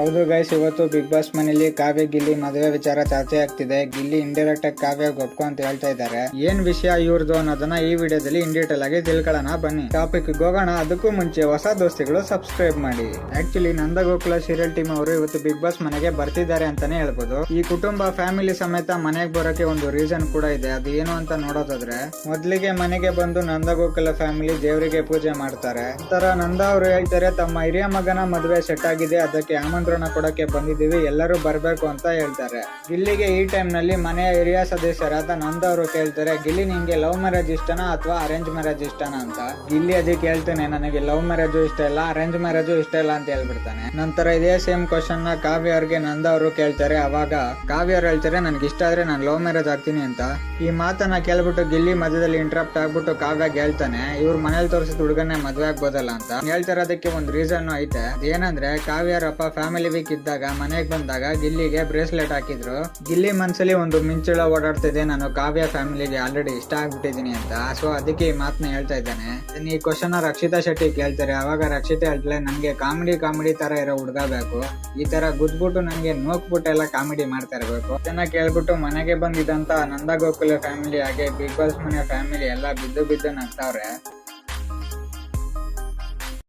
ಹೌದು ಗೈಸ್, ಇವತ್ತು big boss ಮನೇಲಿ ಕಾವ್ಯ ಗಿಲ್ಲಿ ಮದುವೆ ವಿಚಾರ ಚರ್ಚೆ ಆಗ್ತಿದೆ. ಗಿಲ್ಲಿ ಇಂಡೈರೆಕ್ಟ್ ಆಗಿ ಕಾವ್ಯ ಒಪ್ಕೊ ಅಂತ ಹೇಳ್ತಾ ಇದ್ದಾರೆ. ಏನ್ ವಿಷಯ ಇವ್ರದ್ದು ಅನ್ನೋದನ್ನ ಈ ವಿಡಿಯೋದಲ್ಲಿ ಇನ್ ಡೀಟೇಲ್ ಆಗಿ ತಿಳ್ಕೊಳ್ಳೋಣ ಬನ್ನಿ. ಟಾಪಿಕ್ ಹೋಗೋಣ. ಅದಕ್ಕೂ ಮುಂಚೆ ಹೊಸ ದೋಸ್ತಿಗಳು ಸಬ್ಸ್ಕ್ರೈಬ್ ಮಾಡಿ. ಆಕ್ಚುಲಿ ನಂದಗೋಕುಲ ಸೀರಿಯಲ್ ಟೀಮ್ ಅವರು ಇವತ್ತು ಬಿಗ್ ಬಾಸ್ ಮನೆಗೆ ಬರ್ತಿದ್ದಾರೆ ಅಂತಾನೆ ಹೇಳ್ಬೋದು. ಈ ಕುಟುಂಬ ಫ್ಯಾಮಿಲಿ ಸಮೇತ ಮನೆಗೆ ಬರೋಕೆ ಒಂದು ರೀಸನ್ ಕೂಡ ಇದೆ. ಅದು ಏನು ಅಂತ ನೋಡೋದಾದ್ರೆ, ಮೊದ್ಲಿಗೆ ಮನೆಗೆ ಬಂದು ನಂದಗೋಕುಲ ಫ್ಯಾಮಿಲಿ ದೇವರಿಗೆ ಪೂಜೆ ಮಾಡ್ತಾರೆ. ನಂತರ ನಂದ ಅವರು ಹೇಳ್ತಾರೆ ತಮ್ಮ ಹಿರಿಯ ಮಗನ ಮದುವೆ ಸೆಟ್ ಆಗಿದೆ, ಅದಕ್ಕೆ ಆಮಂತ್ರಣ ಕೊಡಕ್ಕೆ ಬಂದಿದ್ದೀವಿ, ಎಲ್ಲರೂ ಬರ್ಬೇಕು ಅಂತ ಹೇಳ್ತಾರೆ. ಗಿಲ್ಲಿಗೆ ಈ ಟೈಮ್ ನಲ್ಲಿ ಮನೆಯ ಹಿರಿಯ ಸದಸ್ಯರಾದ ನಂದ ಅವರು ಕೇಳ್ತಾರೆ, ಗಿಲ್ಲಿ ನಿಂಗೆ ಲವ್ ಮ್ಯಾರೇಜ್ ಇಷ್ಟನಾ ಅಥವಾ ಅರೇಂಜ್ ಮ್ಯಾರೇಜ್ ಇಷ್ಟನಾ ಅಂತ. ಗಿಲ್ಲಿ ಅದಕ್ಕೆ ಹೇಳ್ತಾನೆ, ನನಗೆ ಲವ್ ಮ್ಯಾರೇಜ್ ಇಷ್ಟ ಇಲ್ಲ, ಅರೇಂಜ್ ಮ್ಯಾರೇಜ್ ಇಷ್ಟ ಇಲ್ಲ ಅಂತ ಹೇಳ್ಬಿಡ್ತಾನೆ. ನಂತರ ಇದೇ ಸೇಮ್ ಕ್ವಶನ್ ನ ಕಾವ್ಯ ಅವ್ರಿಗೆ ನಂದ ಅವರು ಕೇಳ್ತಾರೆ. ಅವಾಗ ಕಾವ್ಯ ಅವ್ರು ಹೇಳ್ತಾರೆ, ನನ್ಗೆ ಇಷ್ಟ ಆದ್ರೆ ನಾನು ಲವ್ ಮ್ಯಾರೇಜ್ ಆಗ್ತೀನಿ ಅಂತ. ಈ ಮಾತನ್ನ ಕೇಳ್ಬಿಟ್ಟು ಗಿಲ್ಲಿ ಮಧ್ಯದಲ್ಲಿ ಇಂಟ್ರಪ್ಟ್ ಆಗ್ಬಿಟ್ಟು ಕಾವ್ಯ ಹೇಳ್ತಾನೆ, ಇವ್ರ ಮನೇಲಿ ತೋರಿಸಿದ ಹುಡುಗನ್ನೇ ಮದ್ವೆ ಆಗ್ಬೋದಲ್ಲ ಅಂತ ಹೇಳ್ತಾರೆ. ಅದಕ್ಕೆ ಒಂದು ರೀಸನ್ ಐತೆ. ಏನಂದ್ರೆ ಕಾವ್ಯರಪ್ಪ ಫ್ಯಾಮಿಲಿ ವೀಕ್ ಇದ್ದಾಗ ಮನೆಗೆ ಬಂದಾಗ ಗಿಲ್ಲಿಗೆ ಬ್ರೇಸ್ಲೆಟ್ ಹಾಕಿದ್ರು. ಗಿಲ್ಲಿ ಮನ್ಸಲ್ಲಿ ಒಂದು ಮಿಂಚುಳ ಓಡಾಡ್ತಿದೆ, ನಾನು ಕಾವ್ಯ ಫ್ಯಾಮಿಲಿಗೆ ಆಲ್ರೆಡಿ ಇಷ್ಟ ಆಗ್ಬಿಟ್ಟಿದೀನಿ ಅಂತ. ಸೊ ಅದಕ್ಕೆ ಈ ಮಾತನ್ನ ಹೇಳ್ತಾ ಇದ್ದಾನೆ. ಈ ಕ್ವಶನ್ ರಕ್ಷಿತಾ ಶೆಟ್ಟಿ ಕೇಳ್ತಾರೆ. ಅವಾಗ ರಕ್ಷಿತಾ ಹೇಳ್ತಾಳೆ, ನನ್ಗೆ ಕಾಮಿಡಿ ತರ ಇರೋ ಹುಡುಗ ಬೇಕು, ಈ ತರ ಗುದ್ಬಿಟ್ಟು ನನ್ಗೆ ನೋಕ್ಬಿಟ್ಟು ಎಲ್ಲ ಕಾಮಿಡಿ ಮಾಡ್ತಾ ಇರ್ಬೇಕು. ಇದನ್ನ ಕೇಳ್ಬಿಟ್ಟು ಮನೆಗೆ ಬಂದಿದ್ದಂತ ನಂದಗೋಕುಲ ಫ್ಯಾಮಿಲಿ ಹಾಗೆ ಬಿಗ್ ಬಾಸ್ ಮನೆ ಫ್ಯಾಮಿಲಿ ಎಲ್ಲ ಬಿದ್ದು ನಗ್ತಾವ್ರೆ.